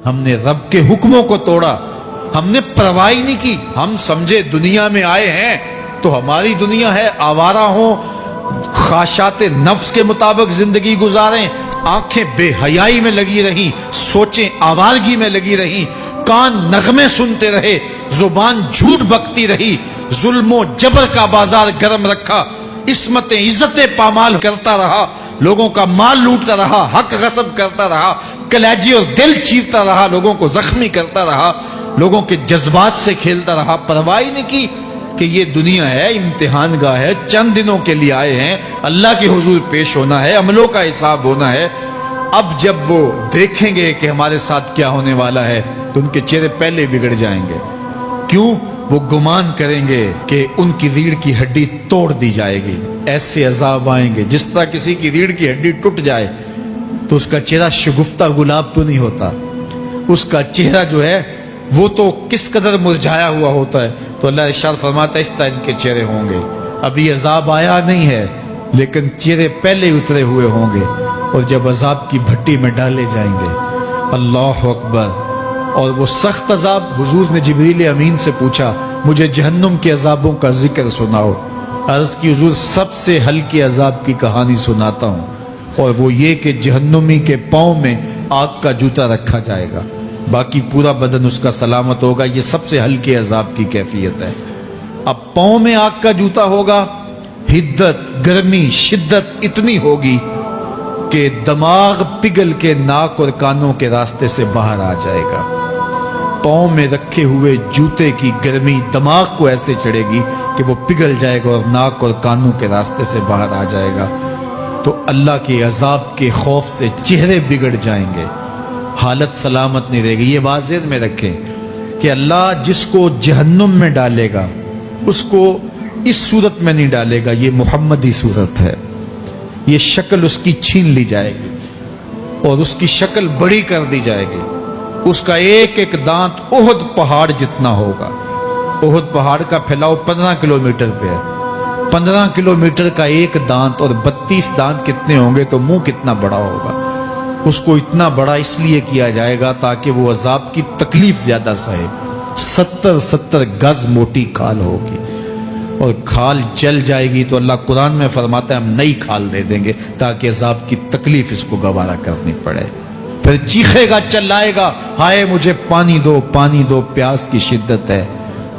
ہم نے رب کے حکموں کو توڑا، ہم نے پرواہ ہی نہیں کی۔ ہم سمجھے دنیا میں آئے ہیں تو ہماری دنیا ہے، آوارہ ہوں، خواہشات نفس کے مطابق زندگی گزاریں، آنکھیں بے حیائی میں لگی رہیں، سوچیں آوارگی میں لگی رہیں، کان نغمے سنتے رہے، زبان جھوٹ بکتی رہی، ظلم و جبر کا بازار گرم رکھا، عصمتیں عزتیں پامال کرتا رہا، لوگوں کا مال لوٹتا رہا، حق غصب کرتا رہا، کلیجی اور دل چیرتا رہا، لوگوں کو زخمی کرتا رہا، لوگوں کے جذبات سے کھیلتا رہا، پرواہ نہیں کی کہ یہ دنیا ہے، امتحان گاہ ہے، چند دنوں کے لیے آئے ہیں، اللہ کے حضور پیش ہونا ہے، عملوں کا حساب ہونا ہے۔ اب جب وہ دیکھیں گے کہ ہمارے ساتھ کیا ہونے والا ہے تو ان کے چہرے پہلے بگڑ جائیں گے۔ کیوں؟ وہ گمان کریں گے کہ ان کی ریڑھ کی ہڈی توڑ دی جائے گی، ایسے عذاب آئیں گے جس طرح کسی کی ریڑھ کی ہڈی ٹوٹ جائے تو اس کا چہرہ شگفتہ گلاب تو نہیں ہوتا، اس کا چہرہ جو ہے وہ تو کس قدر مرجھایا ہوا ہوتا ہے۔ تو اللہ ارشاد فرماتا ہے اس طرح ان کے چہرے ہوں گے۔ ابھی عذاب آیا نہیں ہے لیکن چہرے پہلے اترے ہوئے ہوں گے، اور جب عذاب کی بھٹی میں ڈالے جائیں گے، اللہ اکبر، اور وہ سخت عذاب، حضور نے جبریل امین سے پوچھا مجھے جہنم کے عذابوں کا ذکر سناؤ۔ عرض کی حضور سب سے ہلکے عذاب کی کہانی سناتا ہوں، اور وہ یہ کہ جہنمی کے پاؤں میں آگ کا جوتا رکھا جائے گا، باقی پورا بدن اس کا سلامت ہوگا۔ یہ سب سے ہلکے عذاب کی کیفیت ہے۔ اب پاؤں میں آگ کا جوتا ہوگا، حدت، گرمی، شدت اتنی ہوگی کہ دماغ پگھل کے ناک اور کانوں کے راستے سے باہر آ جائے گا۔ پاؤں میں رکھے ہوئے جوتے کی گرمی دماغ کو ایسے چڑھے گی کہ وہ پگھل جائے گا اور ناک اور کانوں کے راستے سے باہر آ جائے گا۔ تو اللہ کے عذاب کے خوف سے چہرے بگڑ جائیں گے، حالت سلامت نہیں رہے گی۔ یہ بات ذہن میں رکھیں کہ اللہ جس کو جہنم میں ڈالے گا اس کو اس صورت میں نہیں ڈالے گا، یہ محمدی صورت ہے، یہ شکل اس کی چھین لی جائے گی اور اس کی شکل بڑی کر دی جائے گی۔ اس کا ایک ایک دانت احد پہاڑ جتنا ہوگا۔ احد پہاڑ کا پھیلاؤ 15 کلومیٹر پہ ہے، 15 کلومیٹر کا ایک دانت، اور 32 دانت کتنے ہوں گے تو منہ کتنا بڑا ہوگا۔ اس کو اتنا بڑا اس لیے کیا جائے گا تاکہ وہ عذاب کی تکلیف زیادہ سہے۔ 70 گز موٹی کھال ہوگی، اور کھال جل جائے گی تو اللہ قرآن میں فرماتا ہے ہم نئی کھال دے دیں گے تاکہ عذاب کی تکلیف اس کو گوارا کرنی پڑے۔ پھر چیخے گا، چلائے گا، ہائے مجھے پانی دو، پانی دو، پیاس کی شدت ہے۔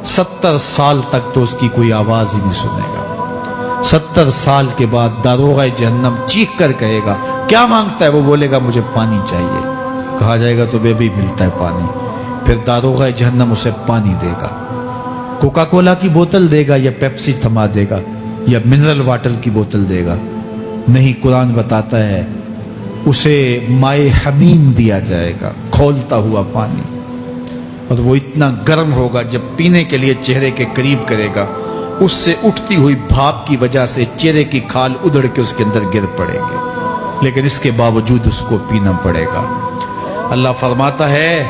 70 سال تک تو اس کی کوئی آواز ہی نہیں سنے گا۔ 70 سال کے بعد داروغہ جہنم چیخ کر کہے گا کیا مانگتا ہے؟ وہ بولے گا مجھے پانی چاہیے۔ کہا جائے گا تو بے بھی ملتا ہے پانی۔ پھر داروغہ جہنم اسے پانی دے گا، کوکا کولا کی بوتل دے گا یا پیپسی تھما دے گا یا منرل واٹر کی بوتل دے گا؟ نہیں، قرآن بتاتا ہے اسے مائے حمیم دیا جائے گا، کھولتا ہوا پانی، اور وہ اتنا گرم ہوگا جب پینے کے لیے چہرے کے قریب کرے گا اس سے اٹھتی ہوئی بھاپ کی وجہ سے چہرے کی کھال ادھڑ کے اس کے اندر گر پڑے گی، لیکن اس کے باوجود اس کو پینا پڑے گا۔ اللہ فرماتا ہے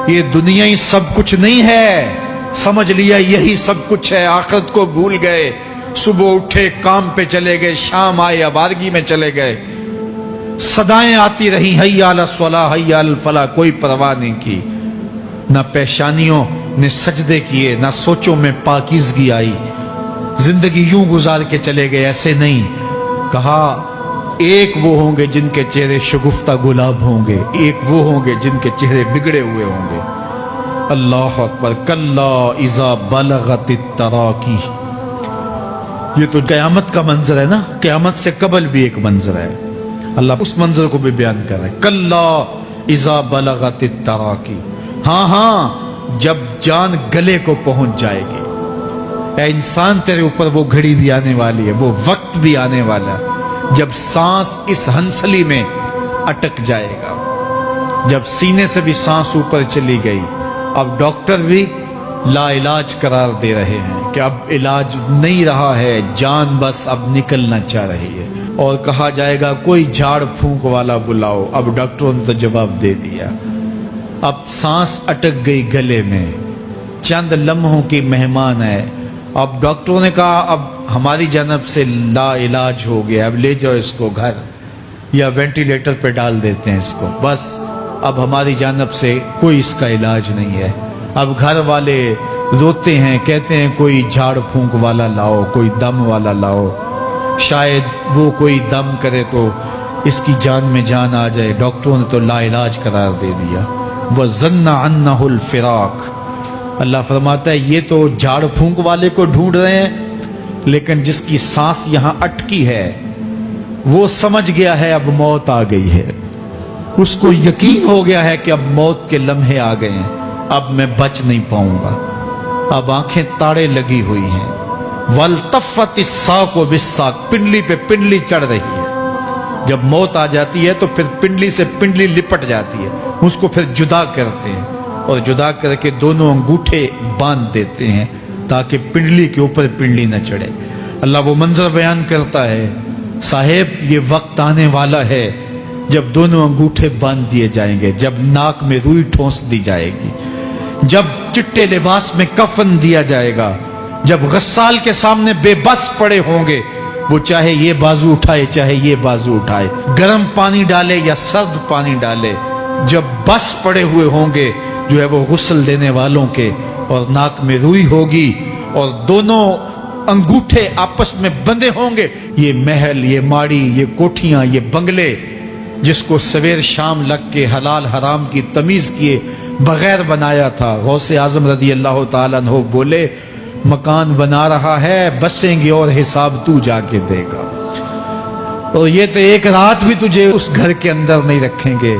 یہ دنیا ہی سب کچھ نہیں ہے، سمجھ لیا یہی سب کچھ ہے، آخرت کو بھول گئے، صبح اٹھے کام پہ چلے گئے، شام آئے آوارگی میں چلے گئے، صدائیں آتی رہی حی علی الصلاۃ حی علی الفلاح، کوئی پرواہ نہیں کی، نہ پیشانیوں نے سجدے کیے، نہ سوچوں میں پاکیزگی آئی، زندگی یوں گزار کے چلے گئے۔ ایسے نہیں، کہا ایک وہ ہوں گے جن کے چہرے شگفتہ گلاب ہوں گے، ایک وہ ہوں گے جن کے چہرے بگڑے ہوئے ہوں گے۔ اللہ اکبر، کلا اذا بلغت التراقی، یہ تو قیامت کا منظر ہے نا، قیامت سے قبل بھی ایک منظر ہے، اللہ اس منظر کو بھی بیان کر رہا ہے، کلا اذا بلغت التراقی، ہاں جب جان گلے کو پہنچ جائے گی۔ اے انسان تیرے اوپر وہ گھڑی بھی آنے والی ہے، وہ وقت بھی آنے والا ہے جب سانس اس ہنسلی میں اٹک جائے گا، جب سینے سے بھی سانس اوپر چلی گئی، اب ڈاکٹر بھی لا علاج قرار دے رہے ہیں کہ اب علاج نہیں رہا ہے، جان بس اب نکلنا چاہ رہی ہے، اور کہا جائے گا کوئی جھاڑ پھونک والا بلاؤ۔ اب ڈاکٹروں نے تو جواب دے دیا، اب سانس اٹک گئی گلے میں، چند لمحوں کی مہمان ہے۔ اب ڈاکٹروں نے کہا اب ہماری جانب سے لا علاج ہو گیا، اب لے جاؤ اس کو گھر، یا وینٹیلیٹر پہ ڈال دیتے ہیں اس کو، بس اب ہماری جانب سے کوئی اس کا علاج نہیں ہے. اب گھر والے روتے ہیں, کہتے ہیں کوئی جھاڑ پھونک والا لاؤ, کوئی دم والا لاؤ, شاید وہ کوئی دم کرے تو اس کی جان میں جان آ جائے. ڈاکٹروں نے تو لا علاج قرار دے دیا. وَظَنَّ عَنَّهُ الْفِرَاقِ. اللہ فرماتا ہے یہ تو جھاڑ پھونک والے کو ڈھونڈ رہے ہیں, لیکن جس کی سانس یہاں اٹکی ہے وہ سمجھ گیا ہے اب موت آ گئی ہے. اس کو یقین ہو گیا ہے کہ اب موت کے لمحے آ گئے ہیں, اب میں بچ نہیں پاؤں گا. اب آنکھیں تاڑے لگی ہوئی ہیں. وَالْتَفَّتِ السَّاقُ بِالسَّاقِ. پنڈلی پہ پنڈلی چڑھ رہی ہے. جب موت آ جاتی ہے تو پھر پنڈلی سے پنڈلی لپٹ جاتی ہے, اس کو پھر جدا کرتے ہیں اور جدا کر کے دونوں انگوٹھے باندھ دیتے ہیں تاکہ پنڈلی کے اوپر پنڈلی نہ چڑھے. اللہ وہ منظر بیان کرتا ہے, صاحب یہ وقت آنے والا ہے جب دونوں انگوٹھے باندھ دیے جائیں گے, جب ناک میں روئی ٹھونس دی جائے گی, جب چٹے لباس میں کفن دیا جائے گا, جب غسال کے سامنے بے بس پڑے ہوں گے, وہ چاہے یہ بازو اٹھائے چاہے یہ بازو اٹھائے, گرم پانی ڈالے یا سرد پانی ڈالے, جب بس پڑے ہوئے ہوں گے جو ہے وہ غسل دینے والوں کے, اور ناک میں روئی ہوگی اور دونوں انگوٹھے آپس میں بندھے ہوں گے. یہ محل, یہ ماڑی, یہ کوٹھیاں, یہ بنگلے جس کو سویر شام لگ کے حلال حرام کی تمیز کیے بغیر بنایا تھا, غوث اعظم رضی اللہ تعالیٰ عنہ بولے مکان بنا رہا ہے, بسیں گے اور حساب تو جا کے دے گا. اور یہ تو ایک رات بھی تجھے اس گھر کے اندر نہیں رکھیں گے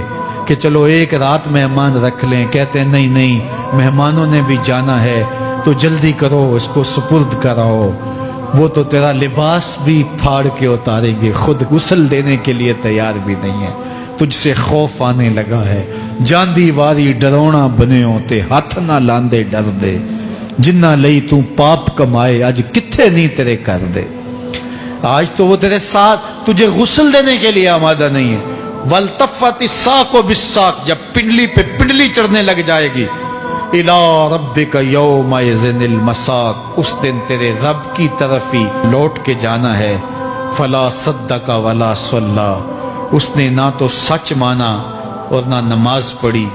کہ چلو ایک رات مہمان رکھ لیں. کہتے ہیں نہیں نہیں, مہمانوں نے بھی جانا ہے تو جلدی کرو, اس کو سپرد کراؤ. وہ تو تیرا لباس بھی پھاڑ کے اتاریں گے, خود غسل دینے کے لیے تیار بھی نہیں ہے. تجھ سے خوف آنے لگا ہے. جاندی واری ڈرونا بنے ہوتے, ہاتھ نہ لاندے ڈر دے, جنہ لئی تو پاپ کمائے اج کتھے نہیں تیرے کر دے. آج تو وہ تیرے ساتھ تجھے غسل دینے کے لیے آمادہ نہیں ہے. وَالْتَفَّتِ السَّاقُ بِالسَّاقِ. جب پنڈلی پہ پنڈلی چڑھنے لگ جائے گی, إِلَىٰ رَبِّكَ يَوْمَئِذٍ الْمَسَاقُ. اس دن تیرے رب کی طرف ہی لوٹ کے جانا ہے. فَلَا صَدَّقَ وَلَا صَلَّىٰ. اس نے نہ تو سچ مانا اور نہ نماز پڑھی.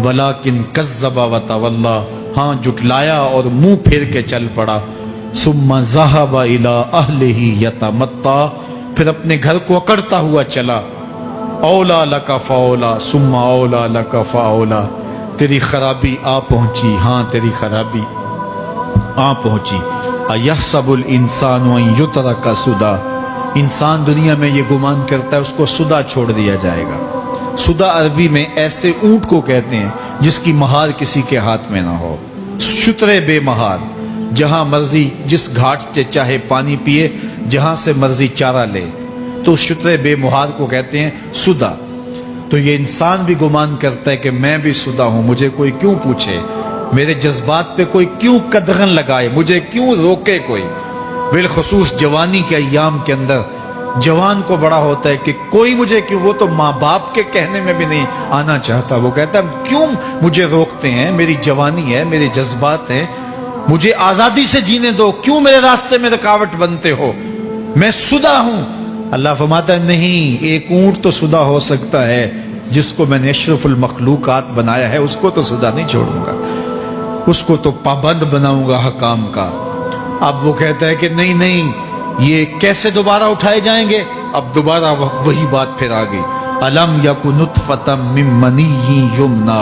وَلَٰكِنْ كَذَّبَ وَتَوَلَّىٰ. ہاں جھٹلایا اور منہ پھیر کے چل پڑا. ثُمَّ ذَهَبَ إِلَىٰ أَهْلِهِ يَتَمَطَّىٰ. پھر اپنے گھر کو اکڑتا ہوا چلا. اولا لک فاولا ثم اولا لک فاولا. تیری خرابی آ پہنچی, ہاں تیری خرابی آ پہنچی. ایحسب الانسان ان یترک سدی. انسان دنیا میں یہ گمان کرتا ہے اس کو سدا چھوڑ دیا جائے گا. سدا عربی میں ایسے اونٹ کو کہتے ہیں جس کی مہار کسی کے ہاتھ میں نہ ہو. شترے بے مہار, جہاں مرضی جس گھاٹ سے چاہے پانی پیے, جہاں سے مرضی چارہ لے, تو شترے بے مہار کو کہتے ہیں سدا. تو یہ انسان بھی گمان کرتا ہے کہ میں بھی سدا ہوں, مجھے کوئی کیوں پوچھے, میرے جذبات پہ کوئی کیوں قدغن لگائے, مجھے کیوں روکے کوئی. بالخصوص جوانی کے ایام کے اندر جوان کو بڑا ہوتا ہے کہ کوئی مجھے کیوں, وہ تو ماں باپ کے کہنے میں بھی نہیں آنا چاہتا. وہ کہتا ہے کیوں مجھے روکتے ہیں, میری جوانی ہے, میرے جذبات ہیں, مجھے آزادی سے جینے دو, کیوں میرے راستے میں رکاوٹ بنتے ہو, میں سدا ہوں. اللہ فرماتا ہے نہیں, ایک اونٹ تو سدا ہو سکتا ہے جس کو میں نے اشرف المخلوقات بنایا ہے, اس کو تو سدا نہیں چھوڑوں گا, اس کو تو پابند بناؤں گا حکام کا. اب وہ کہتا ہے کہ نہیں نہیں, یہ کیسے دوبارہ اٹھائے جائیں گے. اب دوبارہ وہی بات پھر آ گئی. الم یک نطفۃ من منی یمنی.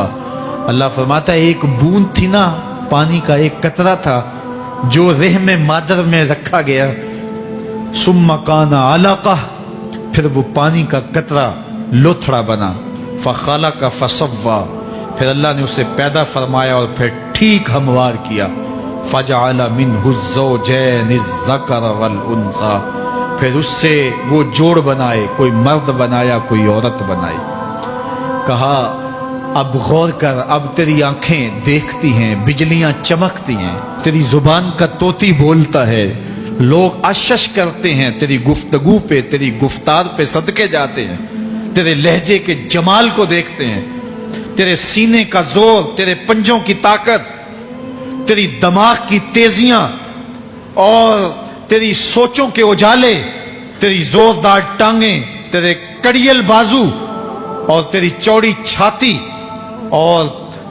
اللہ فرماتا ہے ایک بوند تھی نا, پانی کا ایک قطرہ تھا جو رحم مادر میں رکھا گیا. ثم کان علقہ, پھر وہ پانی کا قطرہ لوتھڑا بنا. فخلق فسوی, پھر اللہ نے اسے پیدا فرمایا اور پھر ٹھیک ہموار کیا. فجعل منہ الزوجین الذکر والانثی, پھر اس سے وہ جوڑ بنائے, کوئی مرد بنایا کوئی عورت بنائی. کہا اب غور کر, اب تیری آنکھیں دیکھتی ہیں, بجلیاں چمکتی ہیں, تیری زبان کا طوطی بولتا ہے, لوگ اشش کرتے ہیں تیری گفتگو پہ, تیری گفتار پہ صدقے جاتے ہیں, تیرے لہجے کے جمال کو دیکھتے ہیں, تیرے سینے کا زور, تیرے پنجوں کی طاقت, تیری دماغ کی تیزیاں اور تیری سوچوں کے اجالے, تیری زوردار ٹانگیں, تیرے کڑیل بازو, اور تیری چوڑی چھاتی اور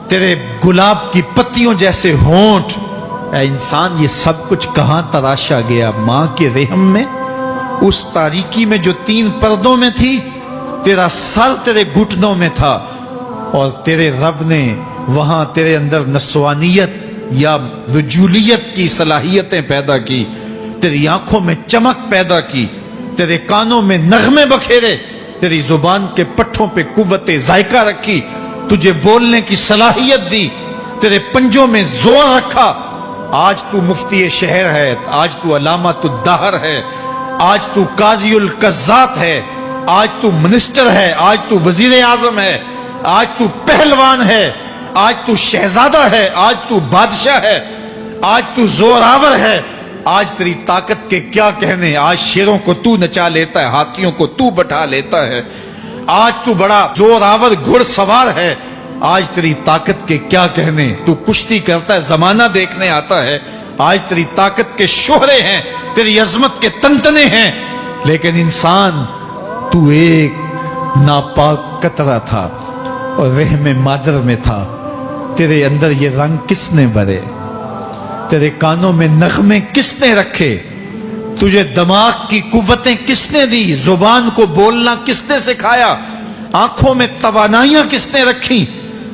تیرے گلاب کی پتیوں جیسے ہونٹ، اے انسان یہ سب کچھ کہاں تراشا گیا؟ ماں کے رحم میں، اس تاریکی میں جو 3 پردوں میں تھی۔ تیرا سر تیرے گھٹنوں میں تھا اور تیرے رب نے وہاں تیرے اندر نسوانیت یا رجولیت کی صلاحیتیں پیدا کی، تیری آنکھوں میں چمک پیدا کی، تیرے کانوں میں نغمے بکھیرے، تیری زبان کے پٹھوں پہ قوت ذائقہ رکھی، تجھے بولنے کی صلاحیت دی، تیرے پنجوں میں زور رکھا۔ آج تو مفتی شہر ہے، آج تو علامۃ الدہر ہے، آج تو قاضی القضات ہے، آج تو منسٹر ہے، آج تو وزیر اعظم ہے، آج تو پہلوان ہے، آج تو شہزادہ ہے، آج تو بادشاہ ہے، آج تو زوراور ہے۔ آج تیری طاقت کے کیا کہنے؟ آج شیروں کو تو نچا لیتا ہے، ہاتھیوں کو تو بٹھا لیتا ہے، آج تو بڑا زوراور گھڑ سوار ہے۔ آج تیری طاقت کے کیا کہنے؟ تو کشتی کرتا ہے، زمانہ دیکھنے آتا ہے۔ آج تیری طاقت کے شوہرے ہیں، تیری عظمت کے تنتنے ہیں، لیکن انسان تو ایک ناپاک قطرہ تھا اور رحم مادر میں تھا۔ تیرے اندر یہ رنگ کس نے بھرے؟ تیرے کانوں میں نغمے کس نے رکھے؟ تجھے دماغ کی قوتیں کس نے دی؟ زبان کو بولنا کس نے سکھایا؟ آنکھوں میں توانائیاں کس نے رکھی؟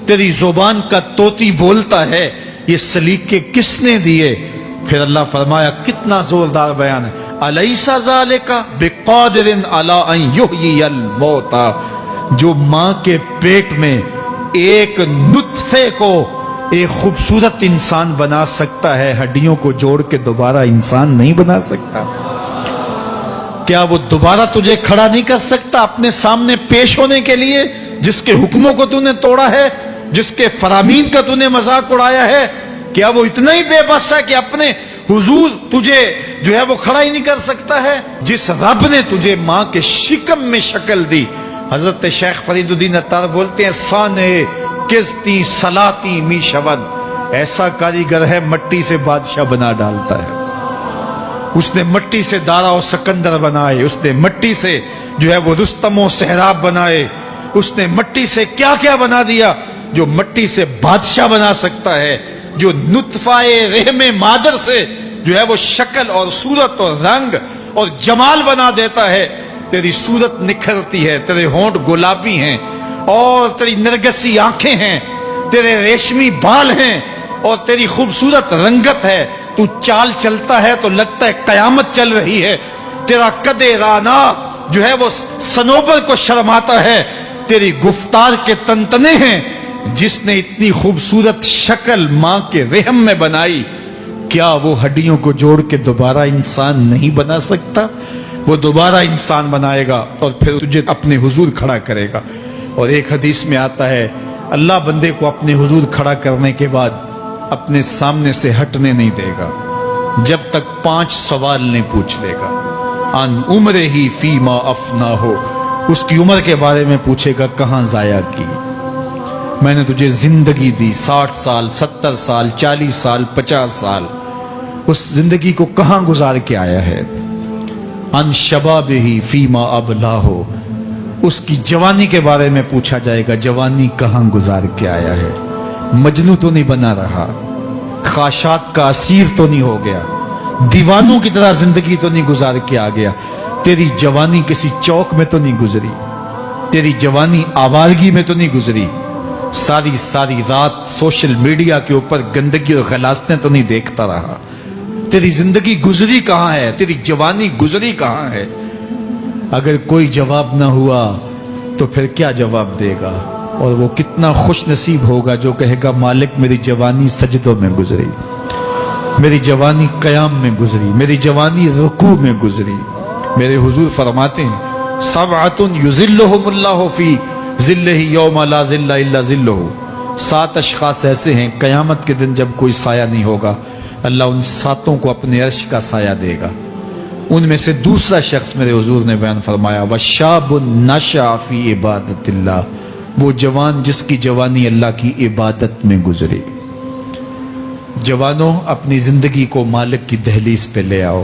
تیری زبان کا طوطی بولتا ہے، یہ سلیقے کس نے دیے؟ پھر اللہ فرمایا، کتنا زوردار بیان ہے، الیس ذالک بقادر علی ان یحیی الموتى۔ جو ماں کے پیٹ میں ایک نطفے کو ایک خوبصورت انسان بنا سکتا ہے، ہڈیوں کو جوڑ کے دوبارہ انسان نہیں بنا سکتا؟ کیا وہ دوبارہ تجھے کھڑا نہیں کر سکتا اپنے سامنے پیش ہونے کے لیے؟ جس کے حکموں کو تو نے توڑا ہے، جس کے فرامین کا تو نے مذاق اڑایا ہے، کیا وہ اتنا ہی بے بس ہے کہ اپنے حضور تجھے جو ہے وہ کھڑا ہی نہیں کر سکتا ہے؟ جس رب نے تجھے ماں کے شکم میں شکل دی، حضرت شیخ فرید الدین عطار بولتے ہیں، سانے کستی سلاتی می شود، ایسا کاریگر ہے مٹی سے بادشاہ بنا ڈالتا ہے۔ اس نے مٹی سے دارا و سکندر بنائے، اس نے مٹی سے جو ہے وہ رستم و سہراب بنائے، اس نے مٹی سے کیا کیا بنا دیا جو مٹی سے بادشاہ بنا سکتا ہے، جو نطفہ رحم مادر سے جو ہے وہ شکل اور صورت اور رنگ اور جمال بنا دیتا ہے۔ تیری صورت نکھرتی ہے، تیرے ہونٹ گلابی ہیں اور تیری نرگسی آنکھیں ہیں، تیرے ریشمی بال ہیں اور تیری خوبصورت رنگت ہے۔ تو چال چلتا ہے تو لگتا ہے قیامت چل رہی ہے۔ تیرا قد رانا جو ہے وہ صنوبر کو شرماتا ہے۔ تیری گفتار کے تنتنے ہیں۔ جس نے اتنی خوبصورت شکل ماں کے رحم میں بنائی، کیا وہ ہڈیوں کو جوڑ کے دوبارہ انسان نہیں بنا سکتا؟ وہ دوبارہ انسان بنائے گا اور پھر تجھے اپنے حضور کھڑا کرے گا۔ اور ایک حدیث میں آتا ہے، اللہ بندے کو اپنے حضور کھڑا کرنے کے بعد اپنے سامنے سے ہٹنے نہیں دے گا جب تک 5 سوال نہیں پوچھ لے گا۔ ان عمرہ ہی فیما افنا ہو، اس کی عمر کے بارے میں پوچھے گا، کہاں ضائع کی؟ میں نے تجھے زندگی دی، 60 سال 70 سال 40 سال 50 سال، اس زندگی کو کہاں گزار کے آیا ہے؟ ان شباب ہی فیما ابلا ہو، اس کی جوانی کے بارے میں پوچھا جائے گا، جوانی کہاں گزار کے آیا ہے؟ مجنوں تو نہیں بنا رہا، خواہشات کا اسیر تو نہیں ہو گیا، دیوانوں کی طرح زندگی تو نہیں گزار کے آ گیا؟ تیری جوانی کسی چوک میں تو نہیں گزری، تیری جوانی آوارگی میں تو نہیں گزری، ساری رات سوشل میڈیا کے اوپر گندگی اور غلاظتیں تو نہیں دیکھتا رہا؟ تیری زندگی گزری کہاں ہے؟ تیری جوانی گزری کہاں ہے؟ اگر کوئی جواب نہ ہوا تو پھر کیا جواب دے گا؟ اور وہ کتنا خوش نصیب ہوگا جو کہے گا، مالک میری جوانی سجدوں میں گزری، میری جوانی قیام میں گزری، میری جوانی رکوع میں گزری۔ میرے حضور فرماتے ہیں، سبعۃ یظلھم اللہ فی ظلہ یوم لا ظل الا ظلہ، 7 اشخاص ایسے ہیں قیامت کے دن جب کوئی سایہ نہیں ہوگا، اللہ ان 7 کو اپنے عرش کا سایہ دے گا۔ ان میں سے دوسرا شخص میرے حضور نے بیان فرمایا، وشاب نشأ فی عبادت اللہ، وہ جوان جس کی جوانی اللہ کی عبادت میں گزری۔ جوانوں، اپنی زندگی کو مالک کی دہلیز پہ لے آؤ،